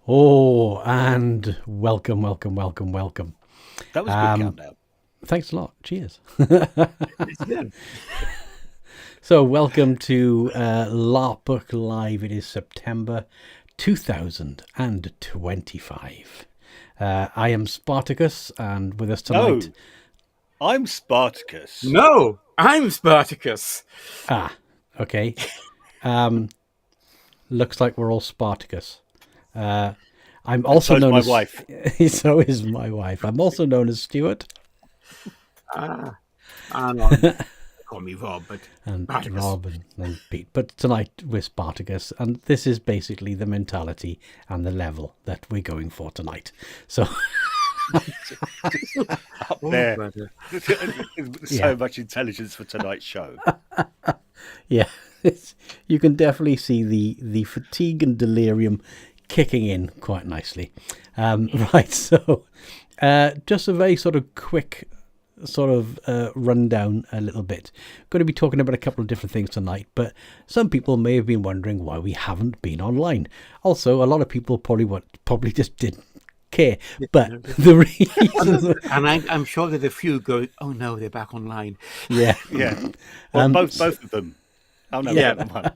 Oh, and welcome, welcome, welcome, welcome. That was a good countdown. Thanks a lot. Cheers. It's good. So, welcome to LARPBook Live. It is September 2025. I am Spartacus, and with us No, tonight. I'm Spartacus. No, I'm Spartacus. Okay. Looks like we're all Spartacus. I'm also so is known my as wife. So is my wife. I'm also known as Stuart. I'm on. Call me Rob, but And Spartacus. Rob and Pete. But tonight we're Spartacus, and this is basically the mentality and the level that we're going for tonight. So Up Oh, there. brother. So much intelligence for tonight's show. yeah, you can definitely see the fatigue and delirium kicking in quite nicely. Right, so just a very sort of quick rundown a little bit. Going to be talking about a couple of different things tonight, but some people may have been wondering why we haven't been online. Also, a lot of people probably just didn't care. But the reason, And I'm sure that a few go, oh no, they're back online. yeah, Yeah. Well, both of them. Oh, no, Yeah. one.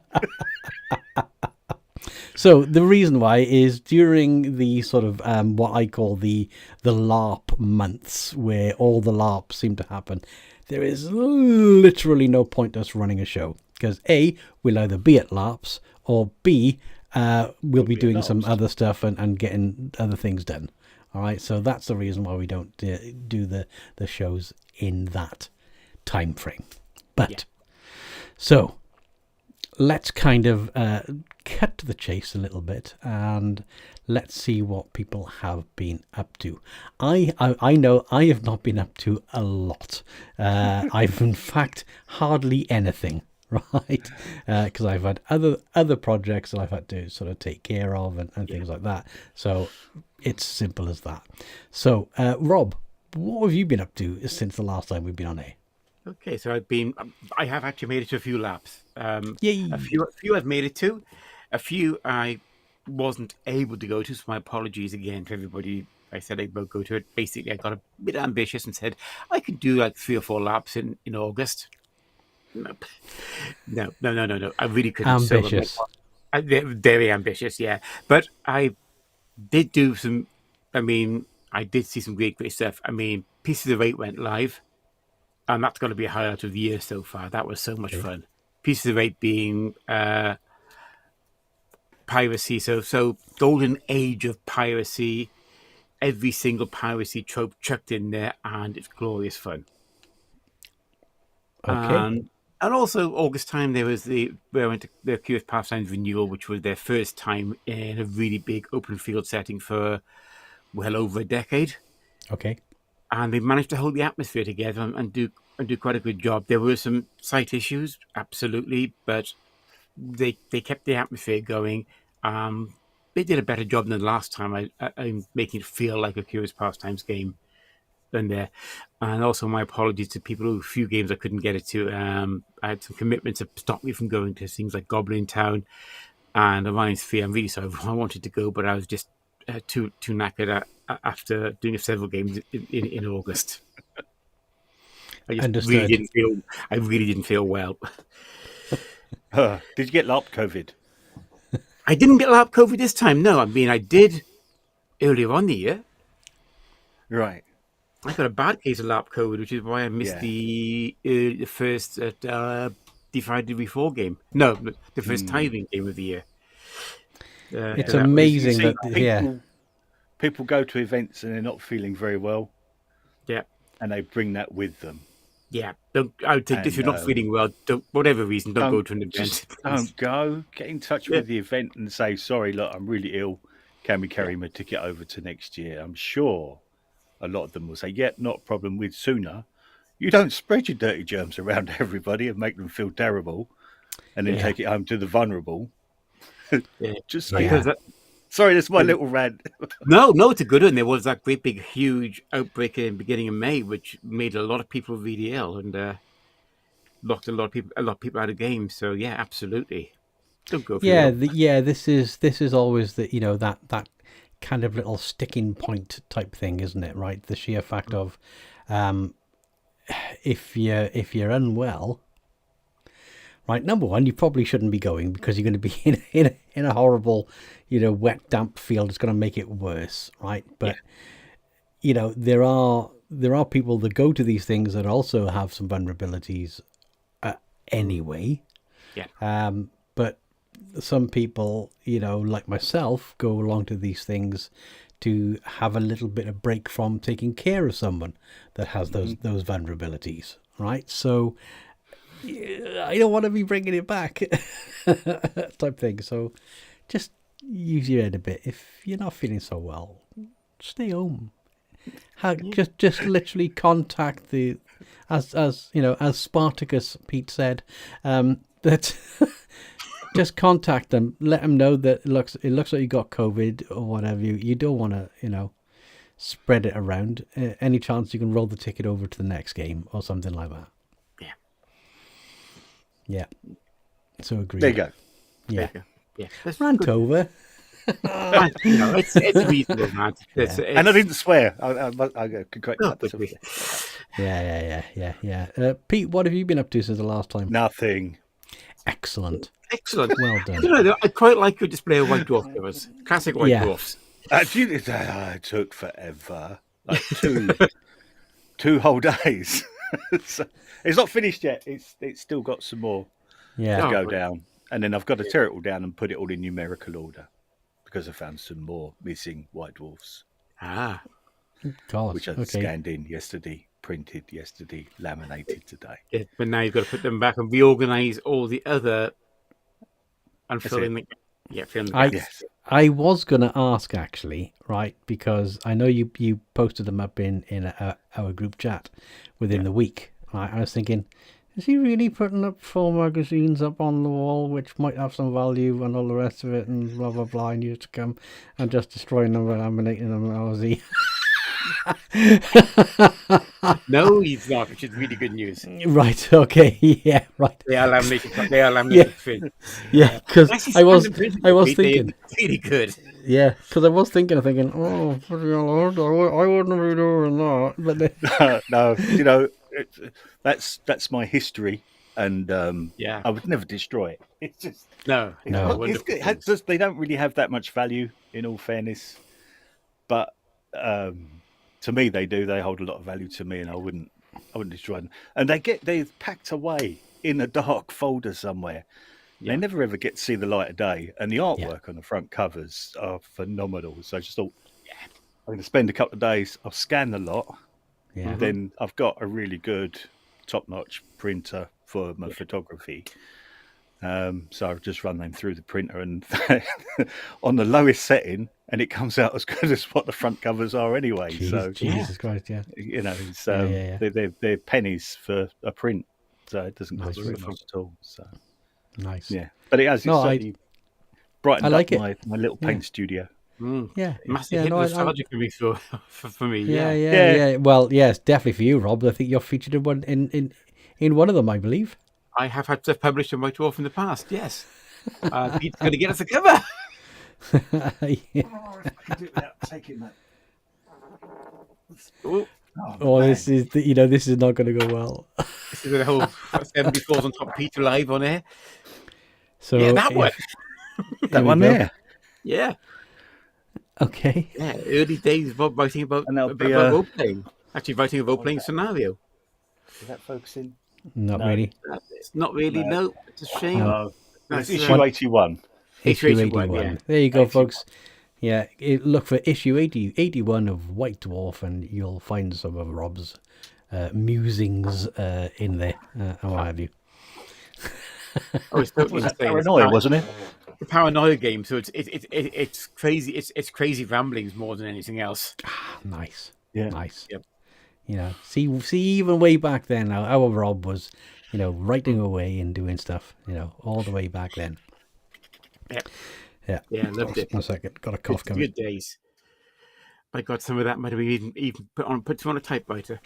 So the reason why is during the sort of what I call the LARP months, where all the LARPs seem to happen, there is literally no point us running a show, because A, we'll either be at LARPs, or B, we'll be doing some other stuff and getting other things done. All right, so that's the reason why we don't do the shows in that time frame. But so let's kind of cut to the chase a little bit, and let's see what people have been up to. I know I have not been up to a lot. I've in fact hardly anything, right? Because I've had other projects that I've had to sort of take care of and things like that. So it's simple as that. So Rob, what have you been up to since the last time we've been on air? Okay, so I have actually made it to a few laps. Yay! A few I've made it to. A few I wasn't able to go to, so my apologies again to everybody. I said I would go to it. Basically, I got a bit ambitious and said I could do like 3 or 4 laps in August. Nope. No. I really couldn't. Ambitious. So, very ambitious, yeah. But I did do some. I did see some great stuff. Pieces of 8 went live, and that's going to be a highlight of the year so far. That was so much fun. Pieces of 8 being piracy, so golden age of piracy, every single piracy trope chucked in there, and it's glorious fun. Okay. And also August time there was where I went to the Curious Pastimes renewal, which was their first time in a really big open field setting for well over a decade. Okay. And they managed to hold the atmosphere together and do quite a good job. There were some slight issues, absolutely, but they kept the atmosphere going. They did a better job than last time. I'm making it feel like a Curious Pastimes game than there. And also my apologies to people who a few games I couldn't get it to. I had some commitments that stopped me from going to things like Goblin Town and Orion's Sphere. I'm really sorry. I wanted to go, but I was just too knackered after doing several games in August. I really didn't feel well. Did you get LARP COVID? I didn't get LARP COVID this time. No, I did earlier on the year. Right. I got a bad case of LARP COVID, which is why I missed the first Defy Degree 4 game. No, the first tithing game of the year. It's amazing that people go to events and they're not feeling very well. Yeah. And they bring that with them. Yeah. I would think if you're not feeling well, whatever reason, don't go to an event. Don't go. Get in touch with the event and say, sorry, look, I'm really ill. Can we carry my ticket over to next year? I'm sure a lot of them will say, yeah, not a problem. With sooner, you don't spread your dirty germs around everybody and make them feel terrible and then take it home to the vulnerable. Just because sorry, that's my little rant. No, it's a good one. There was that great big huge outbreak in the beginning of May, which made a lot of people really ill and locked a lot of people out of games. So yeah, absolutely. Don't go for this is always the that kind of little sticking point type thing, isn't it? Right, the sheer fact of if you're unwell, right. Number one, you probably shouldn't be going because you're going to be in a horrible, wet, damp field. It's going to make it worse, right? But there are people that go to these things that also have some vulnerabilities anyway. Yeah. But some people, like myself, go along to these things to have a little bit of break from taking care of someone that has those vulnerabilities, right? So I don't want to be bringing it back type thing. So just use your head a bit. If you're not feeling so well, stay home. Just literally contact as Spartacus Pete said, that just contact them, let them know that it looks like you got COVID or whatever. You don't want to spread it around. Any chance you can roll the ticket over to the next game or something like that. Yeah. So agreed. There you go. Yeah. Yeah. Rant over. It's reasonable, man. And I didn't swear. I could correct that. Yeah. Pete, what have you been up to since the last time? Nothing. Excellent. Well done. I quite like your display of White Dwarf covers. Classic White Dwarfs. It took forever. Like two whole days. So, it's not finished yet. It's still got some more to go down. And then I've got to tear it all down and put it all in numerical order because I found some more missing White Dwarfs. God, which I scanned in yesterday, printed yesterday, laminated today. Yeah, but now you've got to put them back and reorganize all the other and fill in the Yes. I was going to ask actually, right, because I know you posted them up in our group chat within the week. Right? I was thinking, is he really putting up 4 magazines up on the wall which might have some value and all the rest of it and blah blah blah, and you to come and just destroying them and laminating them, or is he? No, he's not, which is really good news. Right, okay, yeah, right. They are laminated thin. Yeah, because I was thinking really good. Yeah, because I was thinking, oh, I wouldn't be doing that. But no, that's my history, and I would never destroy it. It's just no. They don't really have that much value, in all fairness, but to me they do. They hold a lot of value to me, and I wouldn't destroy them. And they're packed away in a dark folder somewhere. Yeah. They never ever get to see the light of day, and the artwork on the front covers are phenomenal. So I just thought, I'm going to spend a couple of days. I'll scan the lot. Yeah. And then I've got a really good, top-notch printer for my photography. So I've just run them through the printer and on the lowest setting, and it comes out as good as what the front covers are anyway. Jesus Christ, yeah. It's, they're pennies for a print, so it doesn't cost very much at all. So. Nice. Yeah, but it has certainly brightened up my little paint studio. Yeah, massive hit nostalgia for me. Yeah. Well, yes, definitely for you, Rob. I think you're featured in one of them, I believe. I have had stuff published in White Dwarf in the past. Yes, Pete's going to get us a cover. I can do it without taking that. This is this is not going to go well. This is the whole 74s on top Peter live on air. So that one. That one there. Yeah. Okay. Yeah, early days of writing about role playing. Actually, writing a role playing scenario. Is that focusing? Not really. It's not really. No, it's a shame. It's issue 81. Issue 81. Yeah. There you go, 81. Folks. Yeah, look for issue 81 of White Dwarf, and you'll find some of Rob's musings in there, and what have you. It's totally paranoia, wasn't it? The paranoia game. So it's crazy. It's crazy ramblings more than anything else. Nice. Yeah. Nice. Yep. See, even way back then, our Rob was, writing away and doing stuff, all the way back then. Yep. Yeah, loved it. 1 second, got a cough coming. Good days. I got some of that. Might have been even put on a typewriter.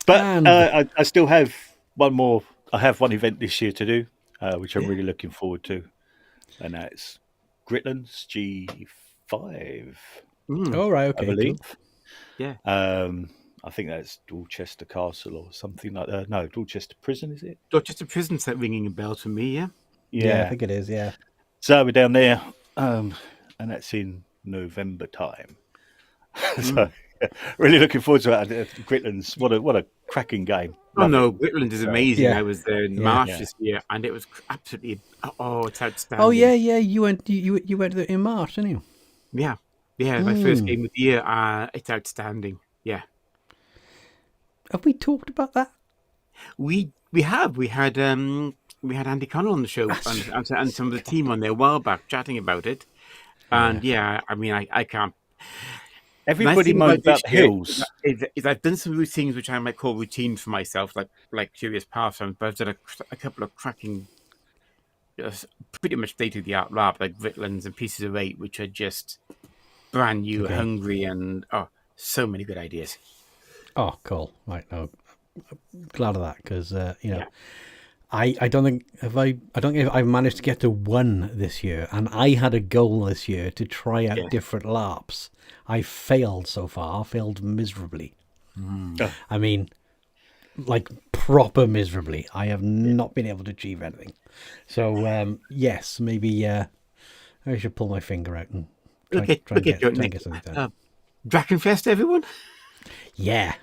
But I still have one more. I have one event this year to do. which I'm really looking forward to. And that's Gritland's G5, All right, I okay, believe. cool. Yeah. I think that's Dorchester Castle or something like that. No, Dorchester Prison, is it? Dorchester Prison's ringing a bell to me, yeah. Yeah, I think it is. Yeah. So we're down there, and that's in November time. So really looking forward to that. Gritland's, what a cracking game. Oh Love no, it. Whitland is So, amazing. Yeah. I was there in Yeah. March this year, and it was absolutely it's outstanding. Oh yeah, yeah. You went there in March, didn't you? yeah. My first game of the year. It's outstanding. Yeah, Have we talked about that? we had Andy Connell on the show and some of the team on there a while back chatting about it, and I mean I can't. everybody Nice moaned this about the year hills. is I've done some routines which I might call routines for myself, like Curious Pathfinder, but I've done a couple of cracking, pretty much state-of-the-art LARP, like Ritlands and Pieces of 8, which are just brand new, hungry, and so many good ideas. Oh, cool. Right, no, I'm glad of that because I don't think if I've managed to get to 1 this year, and I had a goal this year to try out different LARPs. I failed so far, failed miserably. I mean, like proper miserably. I have not been able to achieve anything. So yes, maybe I should pull my finger out and try and get something done. Drakenfest, everyone. Yeah.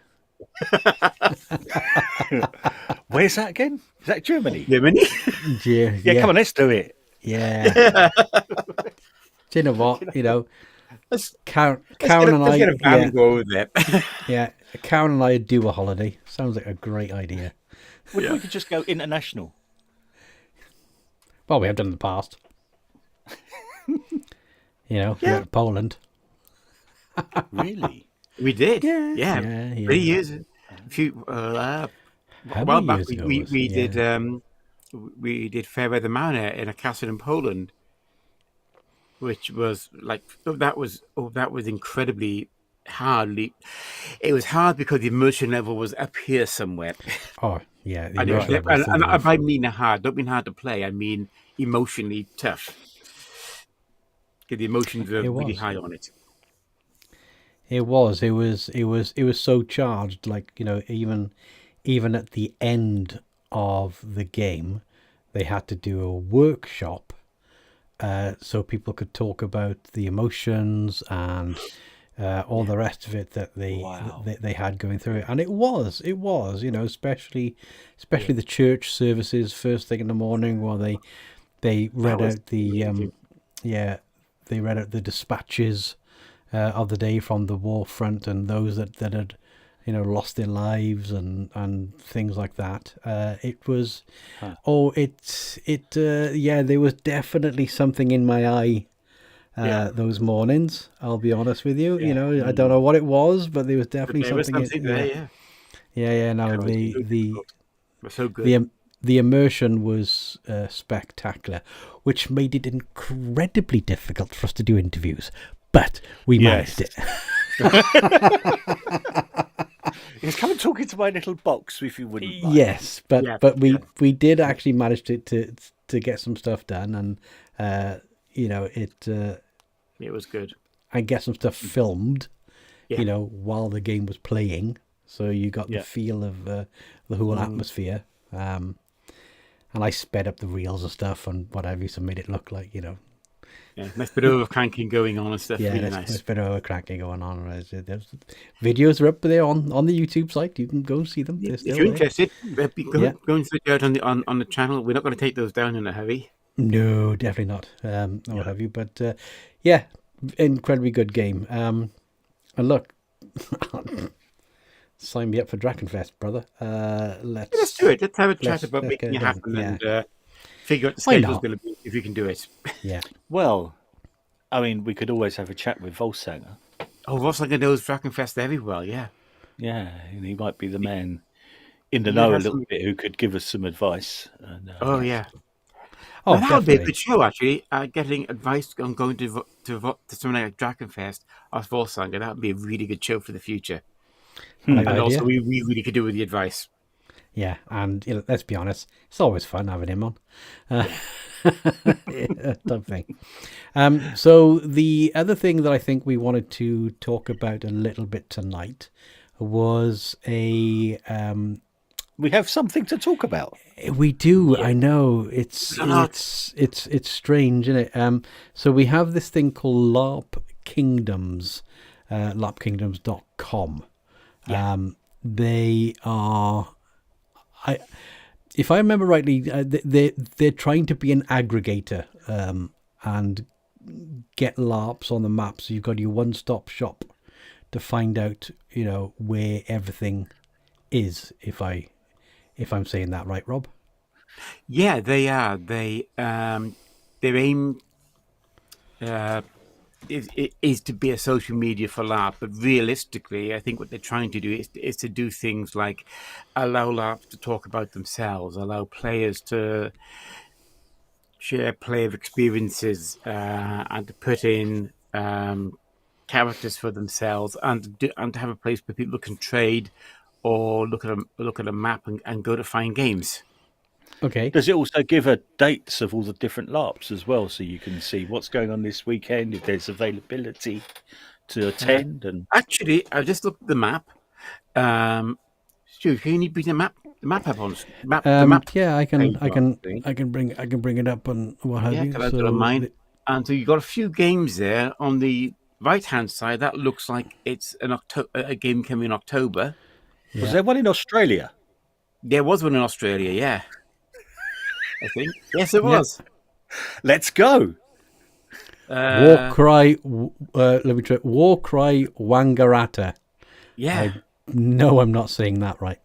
Where's that again? Is that Germany? Germany. Yeah, come on, let's do it. Yeah. Do you know what? You know, Karen and I. Let's get a van and go over there. Yeah, Karen and I do a holiday. Sounds like a great idea. We could just go international. Well, we have done in the past. You know, we went to Poland. Really? We did. Yeah. 3 years. A few. A while back, we did Fairweather Manor in a castle in Poland, which was like that was incredibly hard. It was hard because the immersion level was up here somewhere. Oh yeah, the And immersion level is and through the I mean hard. Don't mean hard to play. I mean emotionally tough. Because the emotions were really high on it. It was so charged. Like, you know, even at the end of the game, they had to do a workshop, so people could talk about the emotions and all the rest of it that they had going through it. And it was, you know, especially the church services first thing in the morning while they read out the they read out the dispatches of the day from the war front and those that had, you know, lost their lives and things like that. It was, there was definitely something in my eye those mornings. I'll be honest with you. You know, I don't know what it was, but there was definitely something there. No, was so good. The immersion was spectacular, which made it incredibly difficult for us to do interviews. But we managed it. Yes, come and talk into my little box if you wouldn't mind. Yes, but we did actually manage to get some stuff done, and you know, it was good. And get some stuff filmed, you know, while the game was playing, so you got the feel of the whole atmosphere. And I sped up the reels and stuff and whatever, so made it look like, you know. Yeah, nice bit of cranking going on and stuff. Yeah, really nice bit of cranking going on. There's videos are up there on the YouTube site. You can go and see them. If you're interested, go and search out on the channel. We're not going to take those down in a hurry. No, definitely not. What have you? But incredibly good game. And look, sign me up for Drakenfest, brother. Let's do it. Let's have a chat about making it happen and figure out the schedule's going to be if you can do it. Yeah. Well, I mean, we could always have a chat with Volsanger. Oh, Volsanger knows Drakenfest very well, yeah. Yeah, and he might be the man in the know a little bit who could give us some advice. And, yeah. Oh, that would be a good show, actually. Getting advice on going to something like Drakenfest or Volsanger, that would be a really good show for the future. And also, we really could do with the advice. Yeah, and let's be honest, it's always fun having him on. Type thing. So the other thing that I think we wanted to talk about a little bit tonight was We have something to talk about. we do. I know it's strange, isn't it? So we have this thing called LARP Kingdoms, larpkingdoms.com. They are, if I remember rightly, they're trying to be an aggregator and get LARPs on the map. So you've got your one-stop shop to find out, where everything is. If I'm saying that right, Rob. Yeah, they are. Their aim is to be a social media for LARP, but realistically, I think what they're trying to do is to do things like allow LARPs to talk about themselves, allow players to share player experiences, and to put in characters for themselves, and to have a place where people can trade or look at a map and go to find games. Okay. Does it also give dates of all the different LARPs as well, so you can see what's going on this weekend, if there's availability to attend? And actually, I just looked at the map. Stu, can you bring the map up on the map? Yeah, I can bring it up on what have Yeah, you. I've got on mine. And so you've got a few games there on the right-hand side. That looks like it's a game coming in October. Was there one in Australia? There was one in Australia, yeah. I think. Yes, it was. Let's go. Warcry. Let me try. Warcry Wangaratta. Yeah. No, I'm not saying that right.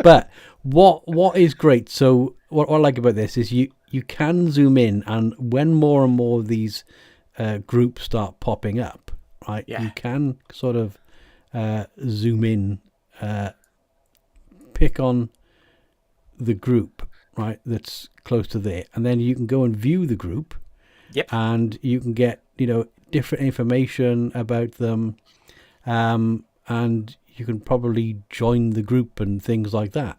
But what is great? So what I like about this is you can zoom in, and when more and more of these groups start popping up, right? Yeah. You can sort of zoom in, pick on the group, right, that's close to there, and then you can go and view the group. Yep. And you can get different information about them, and you can probably join the group and things like that.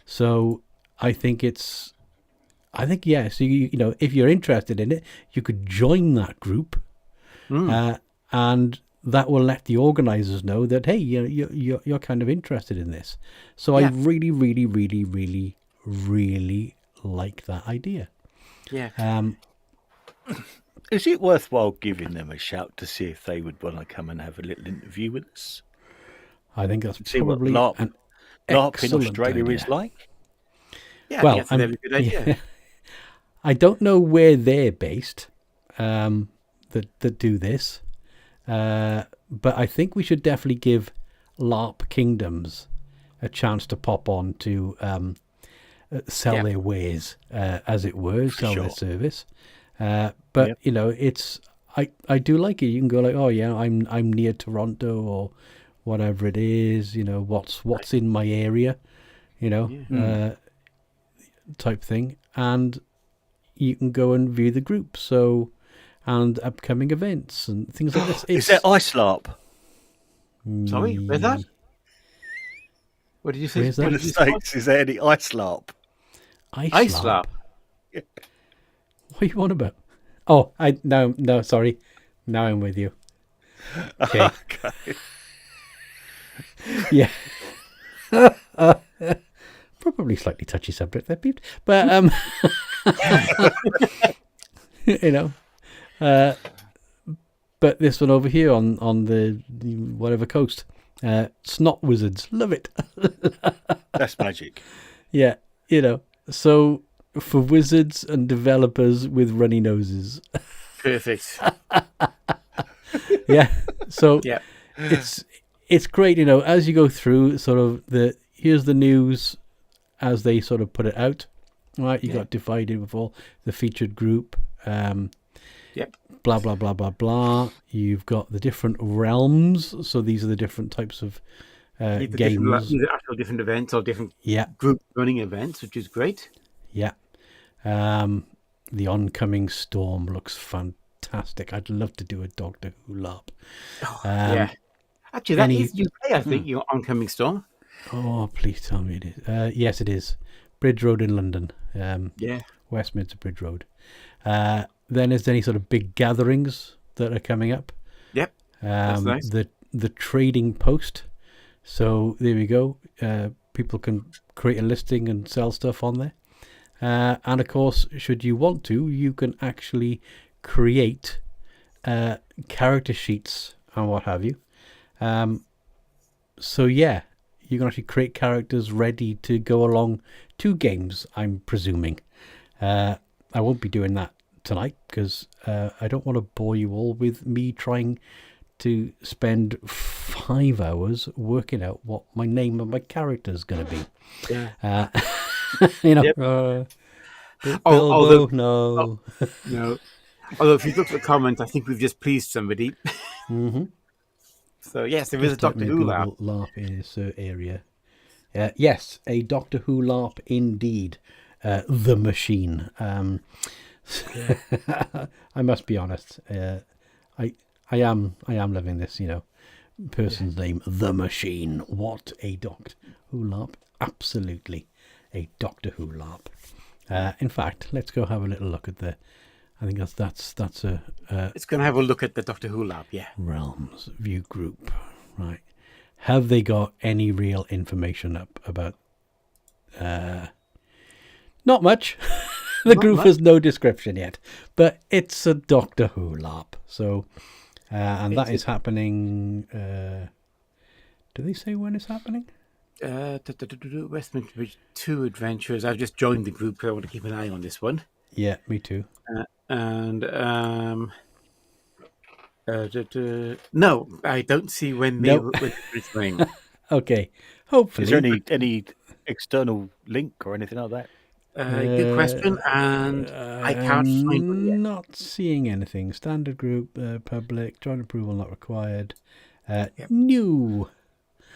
So I think yes. So if you're interested in it, you could join that group, and that will let the organizers know that, hey, you're kind of interested in this. So I really, really, really, really, really like that idea. Yeah. Is it worthwhile giving them a shout to see if they would want to come and have a little interview with us? I think that's See what probably LARP an in excellent Australia idea. is like. Yeah, Well, I think that's a very good idea. Yeah. I don't know where they're based, that do this, but I think we should definitely give LARP Kingdoms a chance to pop on to sell their wares, as it were, sell their service. But it's I do like it. You can go like, oh yeah, I'm near Toronto or whatever it is. What's in my area, type thing, and you can go and view the group. So, and upcoming events and things like this. Is there Ice LARP? Sorry, where's that? What did you say? Where's that? In the States, is there any Ice LARP? Ice LARP. What are you on about? Oh, no, sorry. Now I'm with you. Okay. Yeah. Probably slightly touchy subject there, Pete. But but this one over here on the whatever coast, Snot Wizards, love it. That's magic. Yeah, so for wizards and developers with runny noses. Perfect. Yeah. So Yeah. it's great, as you go through sort of here's the news as they sort of put it out. Right, you got divided with all the featured group. Yep. Blah blah blah blah blah. You've got the different realms. So these are the different types of games. Either actual different events or different group running events, which is great. Yeah. The oncoming storm looks fantastic. I'd love to do a Doctor Who LARP. Yeah. Actually, that is you play, I think, your oncoming storm. Oh, please tell me it is. Yes, it is. Bridge Road in London. Yeah. Westminster Bridge Road. Then is there any sort of big gatherings that are coming up? Yep. That's nice. The trading post. So there we go. People can create a listing and sell stuff on there. And of course, should you want to, you can actually create character sheets and what have you. So yeah, you can actually create characters ready to go along to games, I'm presuming. I won't be doing that tonight because I don't want to bore you all with me trying to spend 5 hours working out what my name of my character is going to be. Yeah. You know, Yep. Bilbo, no. No. Although if you look at the comment, I think we've just pleased somebody. Mm-hmm. So yes, there is a Doctor Who LARP. LARP in a certain area. Yes, a Doctor Who LARP indeed. The Machine. I must be honest. I am loving this. Person's name, The Machine. What a Doctor Who LARP! Absolutely, a Doctor Who LARP. In fact, let's go have a little look at the. I think that's a. It's going to have a look at the Doctor Who LARP. Yeah. Realms view group, right? Have they got any real information up about? Not much. The group has no description yet, but it's a Doctor Who LARP. So, and that is happening. Do they say when it's happening? Westminster Bridge 2 Adventures. I've just joined the group. So I want to keep an eye on this one. Yeah, me too. No, I don't see when they were returning. Okay, hopefully. Is there any external link or anything like that? Good question, and I can't find one yet. Not seeing anything. Standard group, public, joint approval not required. New.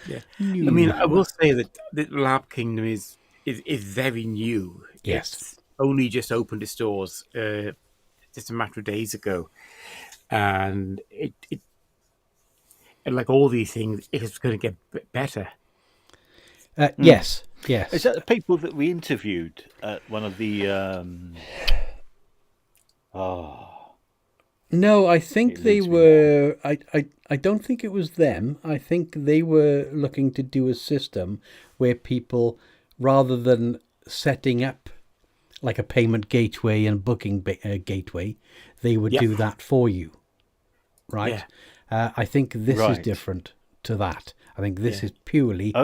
Yeah, new. I mean, I will say that the LARP Kingdom is very new. Yes, it's only just opened its doors just a matter of days ago, and it like all these things, it is going to get better. Yes. Is that the people that we interviewed at one of the? No, I think they were. I don't think it was them. I think they were looking to do a system where people, rather than setting up like a payment gateway and booking gateway, they would do that for you, right? Yeah. I think this is different to that. I think this is purely,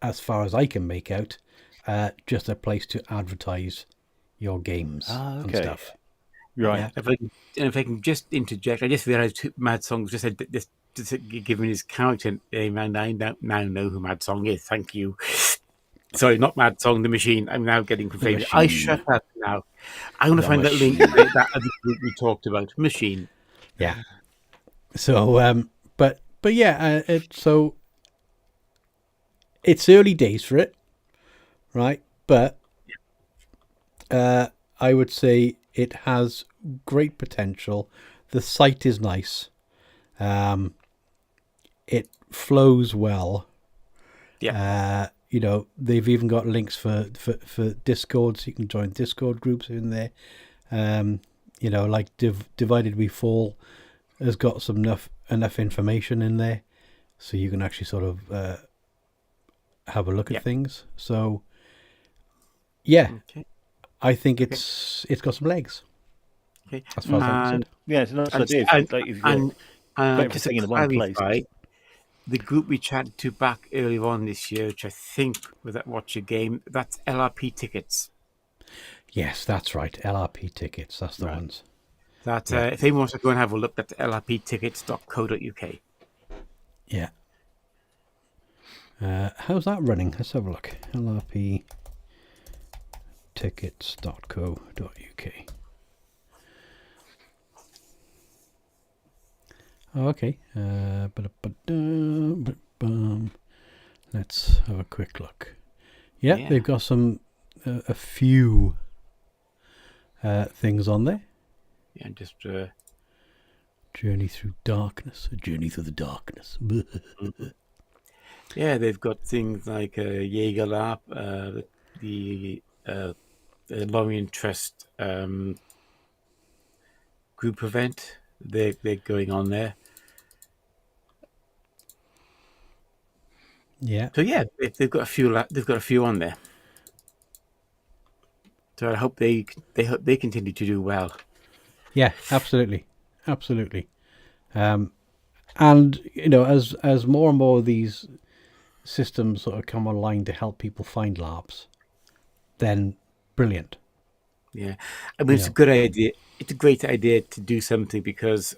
as far as I can make out, just a place to advertise your games and stuff. Right. Yeah. If I can just interject, I just realised Mad Song just said this, given his character name, and I now know who Mad Song is. Thank you. Sorry, not Mad Song, The Machine. I'm now getting confused. I shut up now. I'm going to find that link that other group we talked about. Machine. Yeah. So, but yeah, so it's early days for it, right? But I would say it has great potential. The site is nice. It flows well. Yeah. They've even got links for Discord, so you can join Discord groups in there. Like Divided We Fall has got some enough information in there, so you can actually sort of have a look at things. So, yeah, I think it's got some legs. Okay. As far as I'm concerned. Yeah, it's a nice idea. And to in one place. The group we chatted to back earlier on this year, which I think was at Watch Your Game, that's LRP Tickets. Yes, that's right. LRP Tickets, that's the ones. That if anyone wants to go and have a look, that's lrptickets.co.uk. Yeah. How's that running? Let's have a look. lrptickets.co.uk. Oh, okay. Let's have a quick look. Yeah, they've got a few things on there. Yeah, just Journey Through Darkness. A Journey Through the Darkness. Yeah, they've got things like Jaeger LARP, the Lorien Trust group event. They're going on there. Yeah. So yeah, they've got a few. They've got a few on there. So I hope they continue to do well. Yeah, absolutely. Absolutely. And, you know, as more and more of these systems sort of come online to help people find LARPs, then brilliant. Yeah, I mean, it's a good idea. It's a great idea to do something because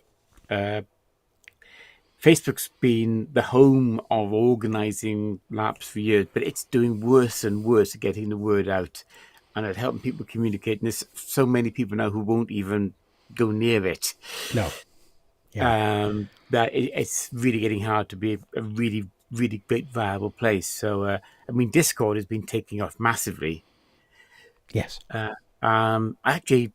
Facebook's been the home of organising LARPs for years, but it's doing worse and worse at getting the word out and at helping people communicate. And there's so many people now who won't even go near it. No. Yeah. That it's really getting hard to be a really, really great, viable place. So, I mean, Discord has been taking off massively. Yes. Actually,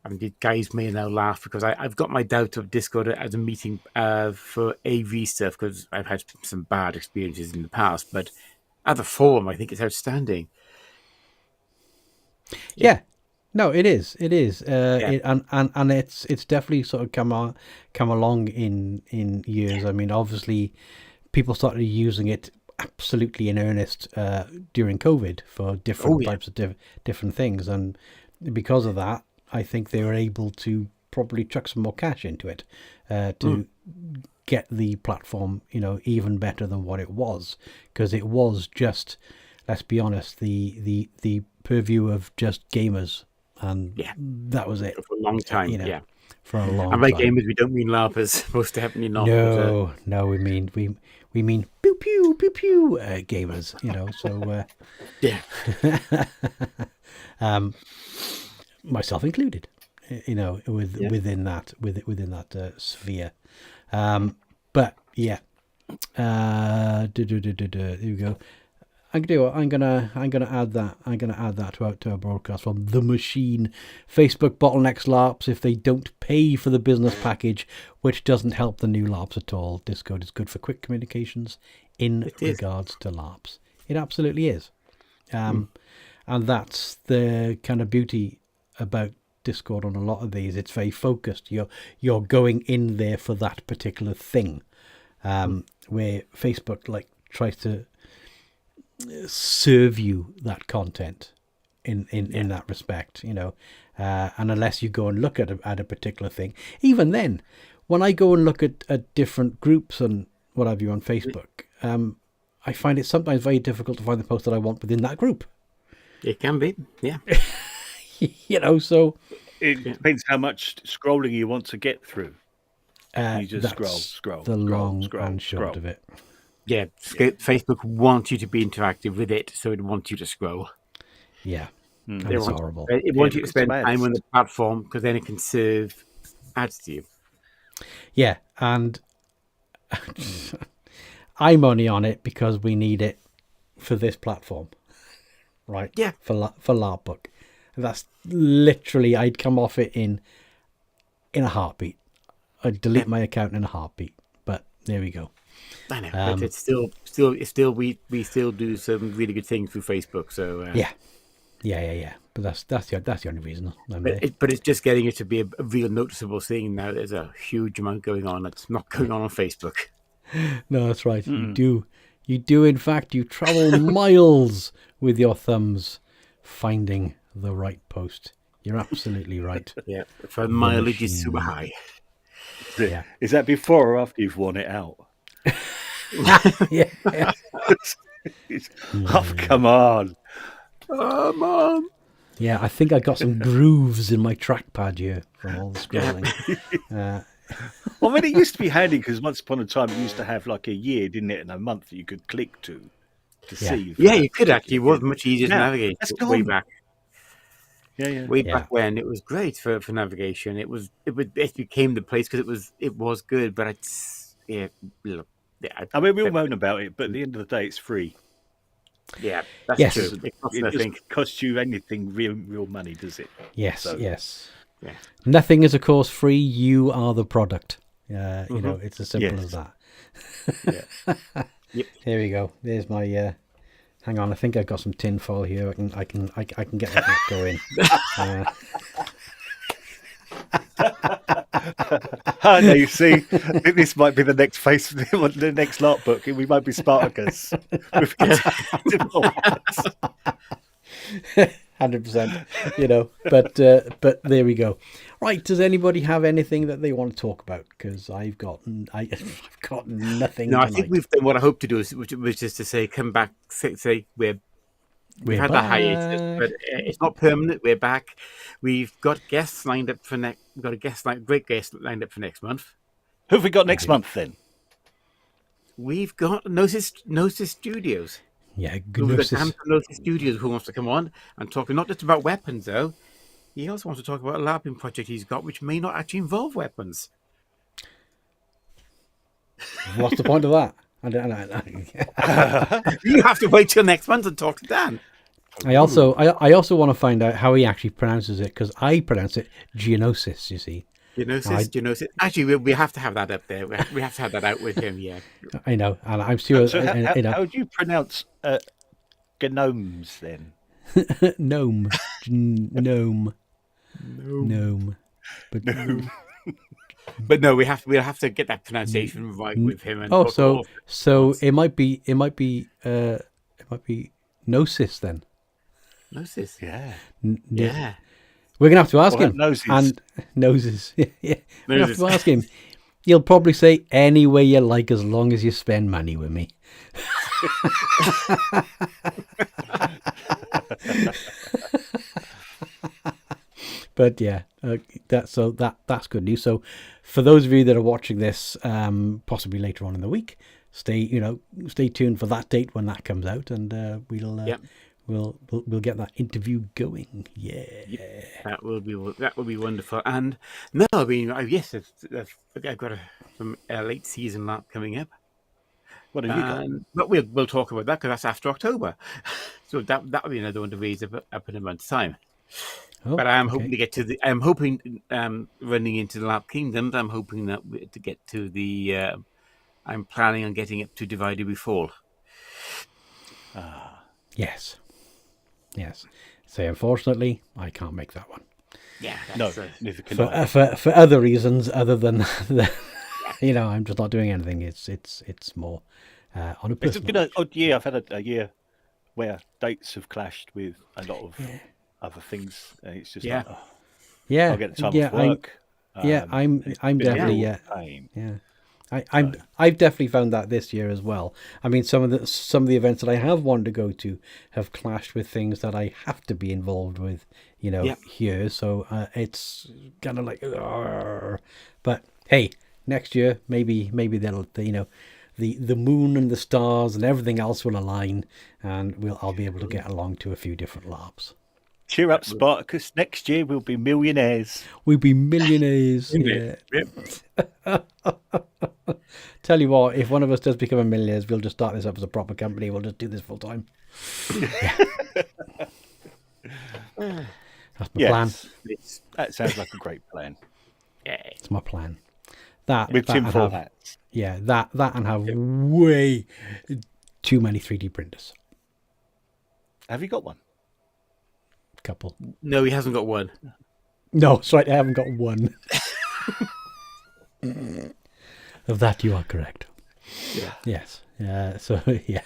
I mean, the guys may now laugh because I've got my doubt of Discord as a meeting for AV stuff because I've had some bad experiences in the past. But as a forum, I think it's outstanding. Yeah. No, it is. It is. Yeah. And it's definitely sort of come along in years. I mean, obviously, people started using it absolutely in earnest during COVID for different types of different things, and because of that, I think they were able to probably chuck some more cash into it to get the platform, you know, even better than what it was, because it was just, let's be honest, the purview of just gamers, and that was it For a long time. you know, Yeah. for a long And by time. gamers, we don't mean LARPers. Most definitely not. No, no, we mean pew pew pew pew gamers, you know. So Yeah. myself included, you know, within that sphere. But yeah, here we go. I'm gonna add that to our broadcast from The Machine. Facebook bottlenecks LARPs if they don't pay for the business package, which doesn't help the new LARPs at all. Discord is good for quick communications in regards to LARPs. It absolutely is. And that's the kind of beauty about Discord on a lot of these. It's very focused. You're going in there for that particular thing, where Facebook like tries to serve you that content in that respect, you know, and unless you go and look at a particular thing, even then, when I go and look at different groups and what have you on Facebook, I find it sometimes very difficult to find the post that I want within that group. It can be, yeah. You know, so it depends how much scrolling you want to get through. You just scroll. The long and short of it. Yeah, Facebook wants you to be interactive with it, so it wants you to scroll. Yeah, it's horrible. It wants you to spend time on the platform because then it can serve ads to you. Yeah, and I'm only on it because we need it for this platform, right? Yeah, for LARPBook. That's literally, I'd come off it in a heartbeat. I'd delete my account in a heartbeat. But there we go. I know, but it's still we still do some really good things through Facebook. So yeah. But that's the only reason. But it's just getting it to be a real noticeable thing now. There's a huge amount going on that's not going on Facebook. No, that's right. You do. In fact, you travel miles with your thumbs finding the right post. You're absolutely right. Yeah, for mileage is super high. Yeah. Is that before or after you've worn it out? Yeah. Oh, come on. Yeah, I think I got some grooves in my trackpad here from all the scrolling. Well, I mean, it used to be handy because once upon a time it used to have like a year, didn't it, and a month that you could click to see. Yeah, you could actually. It was much easier to navigate way back. Yeah. Way back when it was great for navigation. It became the place because it was good, but I mean, we all moan about it, but at the end of the day, it's free. Yeah, that's true. It doesn't cost you anything real money, does it? Yes, so, yes. Yeah. Nothing is, of course, free. You are the product. You know, it's as simple as that. Yeah. Yep. Here we go. There's my. Hang on, I think I've got some tin foil here. I can get that going. No, you see, I think this might be the next face, the next LARP book. We might be Spartacus. 100%. But there we go. Right, does anybody have anything that they want to talk about? Because I've got nothing. No, I tonight. think we've done what I hope to do, which is to say, come back, say we've had the hiatus, but it's not permanent. We're back. We've got guests lined up for next. We've got a great guest lined up for next month. Who have we got next month then? We've got Gnosis Studios. Yeah, We've got Dan from Gnosis Studios who wants to come on and talk not just about weapons though. He also wants to talk about a LARPing project he's got, which may not actually involve weapons. What's the point of that? I don't know. You have to wait till next month and talk to Dan. I also want to find out how he actually pronounces it, because I pronounce it Geonosis, you see. Geonosis. Actually, we have to have that up there. We have to have that out with him, yeah. I know, and I'm sure. So how do you pronounce gnomes then? Gnome. But no, we'll have to get that pronunciation right with him. And so it might be Gnosis then. Gnosis, yeah. Yeah. We're gonna have to ask him. Noses. And noses. Yeah. We're gonna have Noses. to ask him. He'll probably say any way you like, as long as you spend money with me. But yeah, that's good news. So for those of you that are watching this, possibly later on in the week, stay tuned for that date when that comes out, and we'll get that interview going. Yeah, that will be wonderful. And no, I mean, yes, I've got some late season LARP coming up. What have you got? But we'll talk about that because that's after October. So that will be another one to raise up in a month's time. Oh, but I'm hoping to get to running into the LARP Kingdoms. I'm hoping to get to the. I'm planning on getting up to Divided We Fall. Yes. So unfortunately, I can't make that one. Yeah. Neither can I. For other reasons other than I'm just not doing anything. It's more on a personal. It's been an odd year. I've had a year where dates have clashed with a lot of other things, and it's just I'll get the time off work. I'm definitely I've definitely found that this year as well. I mean, some of the events that I have wanted to go to have clashed with things that I have to be involved with, here. So it's kind of like, but hey, next year maybe they'll the moon and the stars and everything else will align, and I'll be able to get along to a few different LARPs. Cheer up, Spartacus. Next year we'll be millionaires. We'll be millionaires. Yeah. Tell you what, if one of us does become a millionaire, we'll just start this up as a proper company. We'll just do this full time. That's my plan. That sounds like a great plan. Yeah, it's my plan. That with tinfoil hats. Yeah, that and have way too many 3D printers. Have you got one? Couple. No, he hasn't got one. No, that's right. I haven't got one. Of that, you are correct. Yeah. Yes. So yeah.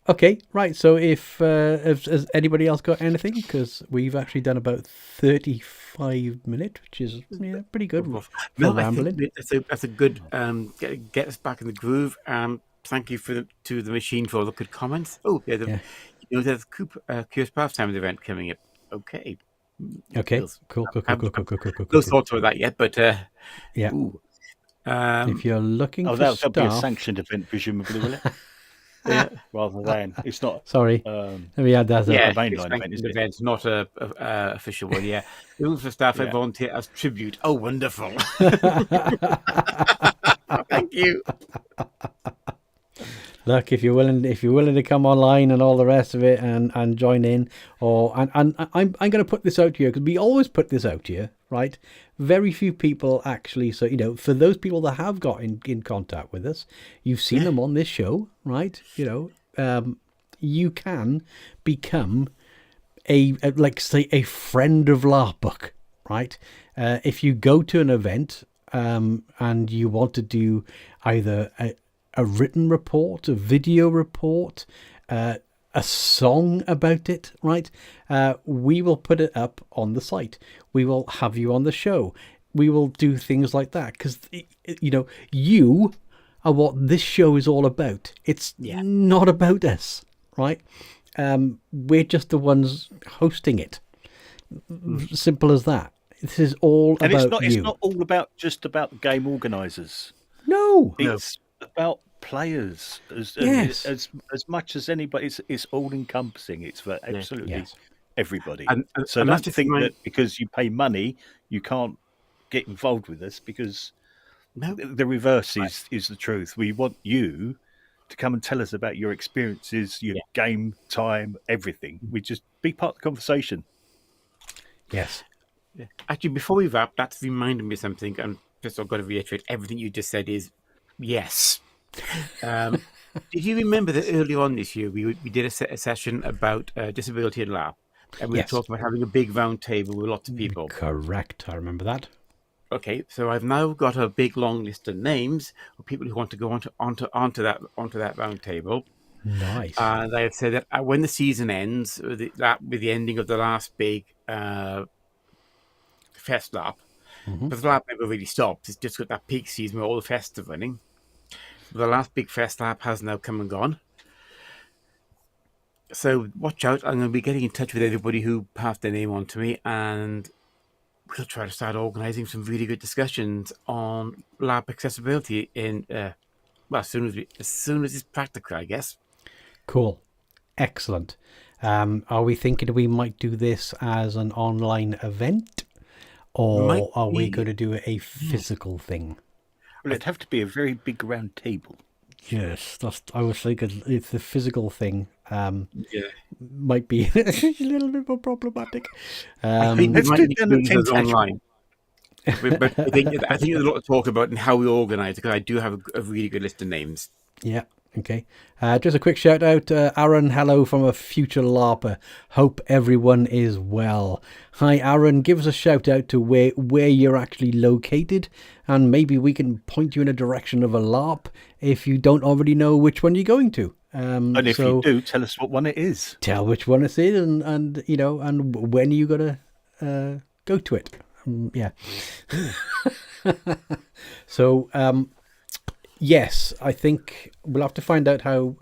Okay. Right. So if has anybody else got anything? Because we've actually done about 35 minutes, which is pretty good. No, I think that's a good get us back in the groove. Thank you to the machine for all the good comments. Oh, there's Curious Pastimes event coming up. Okay. Cool. No thoughts about that yet, but yeah. Ooh. If you're looking for that'll stuff, be a sanctioned event, presumably, will it? Yeah. Rather than it's not. Sorry. Let me add that. A mainline event, isn't it? Event, not a official one. Yeah. Looking for staff I volunteer as tribute. Oh, wonderful! Thank you. Look, if you're willing to come online and all the rest of it and join in, and I'm going to put this out to you because we always put this out to you, right? Very few people actually. So for those people that have got in contact with us, you've seen them on this show, right? You can become a friend of LARPBook, right? If you go to an event and you want to do either a written report, a video report, a song about it, right? We will put it up on the site. We will have you on the show. We will do things like that because, you are what this show is all about. It's not about us, right? We're just the ones hosting it. Simple as that. This is all and about you. It's not all about just about the game organisers. No. It's about players as much as anybody. It's all encompassing. It's for absolutely everybody. So don't think that because you pay money you can't get involved with us, because the reverse is the truth. We want you to come and tell us about your experiences, your game time, everything. We just be part of the conversation. Yes. Actually, before we wrap, that's reminded me of something, and just I've got to reiterate everything you just said is yes. Did you remember that earlier on this year we did a session about disability and LARP, and we talked about having a big round table with lots of people? Correct, I remember that. Okay, so I've now got a big long list of names of people who want to go onto that round table. Nice. And I have said that when the season ends, with the ending of the last big fest LARP, because the LARP never really stops. It's just got that peak season where all the fests are running. The last big fest LARP has now come and gone. So watch out. I'm going to be getting in touch with everybody who passed their name on to me, and we'll try to start organising some really good discussions on LARP accessibility as soon as it's practical, I guess. Cool. Excellent. Are we thinking we might do this as an online event, or are we going to do a physical thing? Well, it'd have to be a very big round table. Yes, I was thinking it's the physical thing. Might be a little bit more problematic. I think let's do it online. But I think there's a lot to talk about and how we organise, because I do have a really good list of names. Yeah. Okay. Just a quick shout out, Aaron. Hello from a future LARPer. Hope everyone is well. Hi, Aaron. Give us a shout out to where you're actually located, and maybe we can point you in a direction of a LARP if you don't already know which one you're going to. And if you do, tell us what one it is. Tell which one it is, and when you're gonna go to it. Yeah. So. Yes, I think we'll have to find out how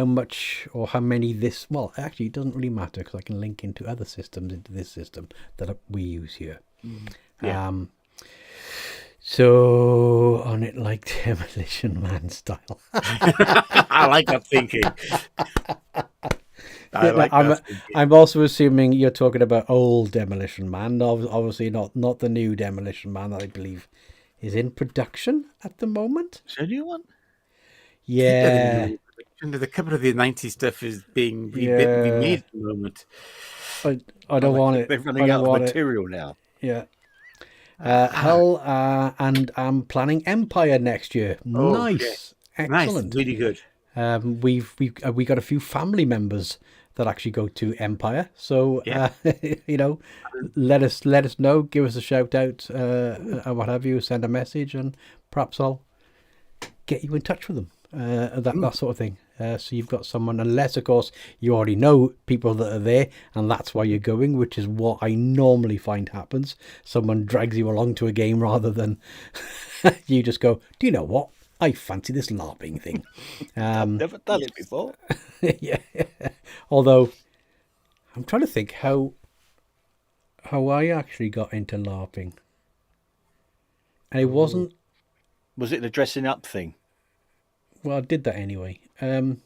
much or how many this. Well, actually, it doesn't really matter because I can link into other systems into this system that we use here. Yeah. So on it like Demolition Man style. I like that thinking. I'm also assuming you're talking about old Demolition Man. Obviously, not the new Demolition Man that I believe is in production at the moment. Is there a new one? Yeah. The cover of the 90s stuff is being remade at the moment. I don't want it. They're running out of material now. Yeah. Hell, and I'm planning Empire next year. Nice. Yeah. Excellent. Nice. Really good. We got a few family members that actually go to Empire. So, let us know, give us a shout out, what have you, send a message, and perhaps I'll get you in touch with them, that sort of thing. So you've got someone, unless, of course, you already know people that are there, and that's why you're going, which is what I normally find happens. Someone drags you along to a game rather than you just go, do you know what? I fancy this LARPing thing. I've never done it before. Yeah. Although, I'm trying to think how I actually got into LARPing. And it wasn't... Was it the dressing up thing? Well, I did that anyway. Let me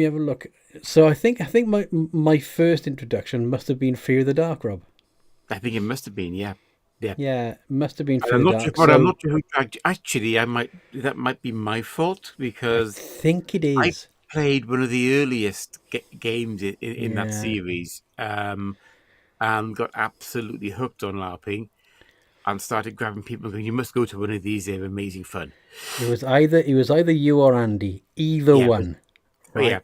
have a look. So I think my first introduction must have been Fear the Dark, Rob. I think it must have been, yeah. Yeah, must have been And further I'm not sure, dark. but I'm So not sure who dragged. Actually, that might be my fault I because think it I is. played one of the earliest games in that Yeah, series, and got absolutely hooked on LARPing, and started grabbing people and going, "You must go to one of these; they're amazing fun." it was either you or Andy, either Yeah, one, but right?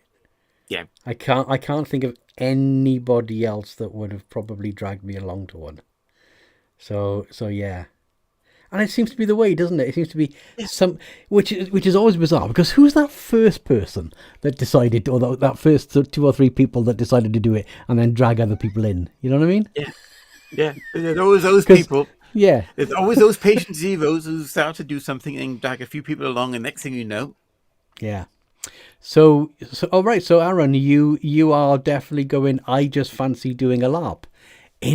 yeah, I can't think of anybody else that would have probably dragged me along to one. So yeah. And it seems to be the way, doesn't it? It seems to be some, which is always bizarre because who's that first person that decided, or that first two or three people that decided to do it and then drag other people in? You know what I mean? yeah, yeah. There's always those Because people. yeah, There's always those patient zeros who start to do something and drag a few people along, and next thing you know, yeah. So all right. So Aaron, you are definitely going. I just fancy doing a LARP. fantastic.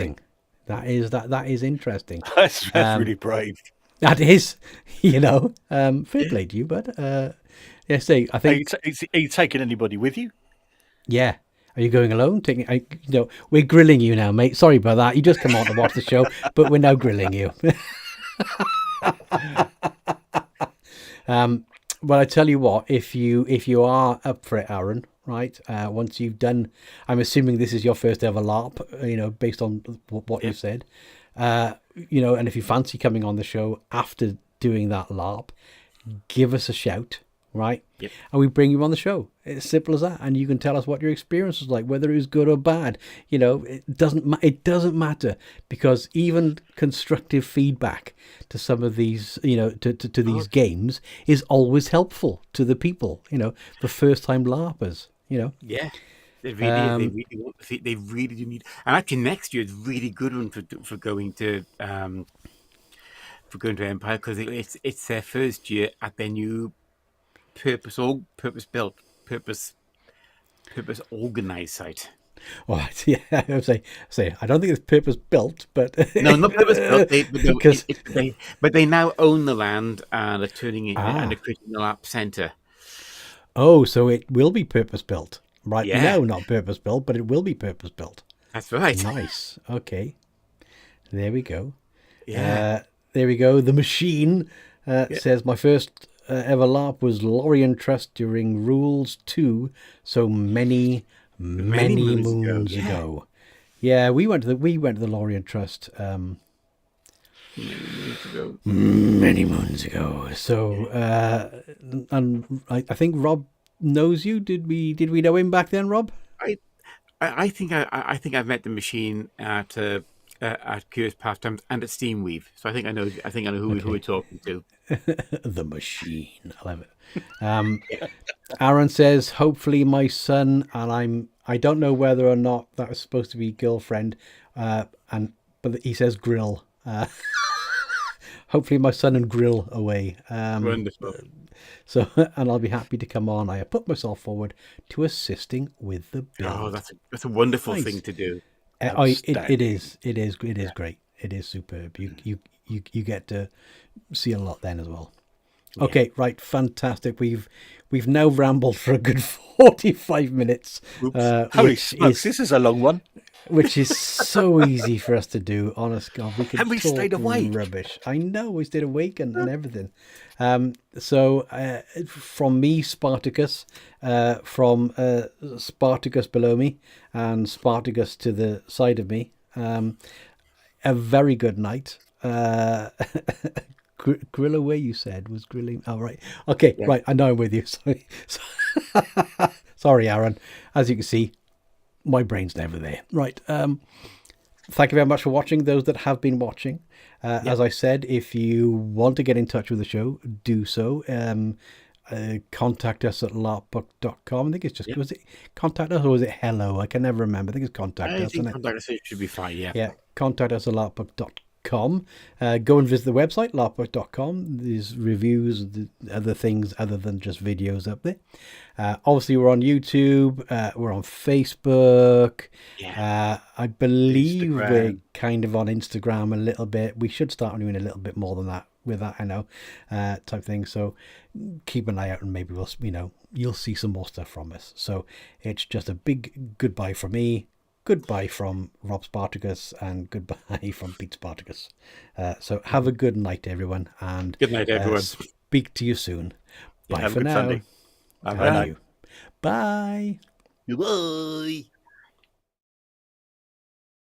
Interesting. That is interesting. That's really brave. That is, fair play to you, but yeah. Say, I Are you, think are you taking anybody with you? yeah. Are you going alone? We're grilling you now, mate. Sorry about that. You just come on to watch the show, but we're now grilling you. But I tell you what, if you are up for it, Aaron, right? Once you've done, I'm assuming this is your first ever LARP, based on what you said, and if you fancy coming on the show after doing that LARP, give us a shout, right? Yep. And we bring you on the show. It's simple as that, and you can tell us what your experience was like, whether it was good or bad. It doesn't matter, because even constructive feedback to some of these, to these games is always helpful to the people, the first time LARPers. Yeah, they really is. They really want to see. They really do need. And actually, next year is really good one for going to Empire, because it's their first year at their new purpose built, purpose organized site. Oh, yeah, I would say I don't think it's purpose built, but No, not purpose built. because But they now own the land and are turning it and ah, are creating a LARP center. oh, so it will be purpose built. Right Yeah, now, not purpose built, but it will be purpose built. that's right. Nice. Okay. There we go. Yeah, There we go. The machine yeah. says my first ever LARP was Lorien Trust during Rules 2, so many, Many many moons ago. moons Yeah, ago. Yeah, we went to the Lorien Trust many moons ago. many moons ago. So and I think Rob knows you. Did we know him back then, Rob? I think I've met the machine at Curious Pastimes and at Steamweave. So I think I know who we're talking to. The machine. I love it. Aaron says, hopefully my son, and I don't know whether or not that was supposed to be girlfriend, but he says grill. Hopefully my son and grill away. Wonderful. So, and I'll be happy to come on. I have put myself forward to assisting with the build. Oh, that's a wonderful Nice. thing to do. It is great. It is superb. You get to see a lot then as well. Okay, right, fantastic. We've now rambled for a good 45 minutes, Holy smokes, this is a long one. which is so easy for us to do. Honest God, we could And we talk stayed awake. rubbish. I know, we stayed awake and everything. So from me, Spartacus, from Spartacus below me, and Spartacus to the side of me, a very good night. Grill away, you said, was grilling. Oh, right. Okay, Yeah. right. I know I'm with you. Sorry. Sorry, Aaron. As you can see, my brain's never there. Right. Thank you very much for watching, those that have been watching. As I said, if you want to get in touch with the show, do so. Contact us at larpbook.com. I think it's just, was it contact us or was it hello? I can never remember. I think it's contact us. think contact us should be fine, yeah. Yeah, contact us at larpbook.com. Go and visit the website, larpbook.com. There's reviews, other things other than just videos up there. Obviously, we're on YouTube. We're on Facebook. Yeah. I believe Instagram. we're kind of on Instagram a little bit. We should start doing a little bit more than that with that, I know, type thing. So keep an eye out and maybe you'll see some more stuff from us. So it's just a big goodbye from me. goodbye from Rob Spartacus and goodbye from Pete Spartacus. So have a good night, everyone, and Good night, everyone. speak to you soon. Bye have a for good now. Sunday. And you. Bye. Bye.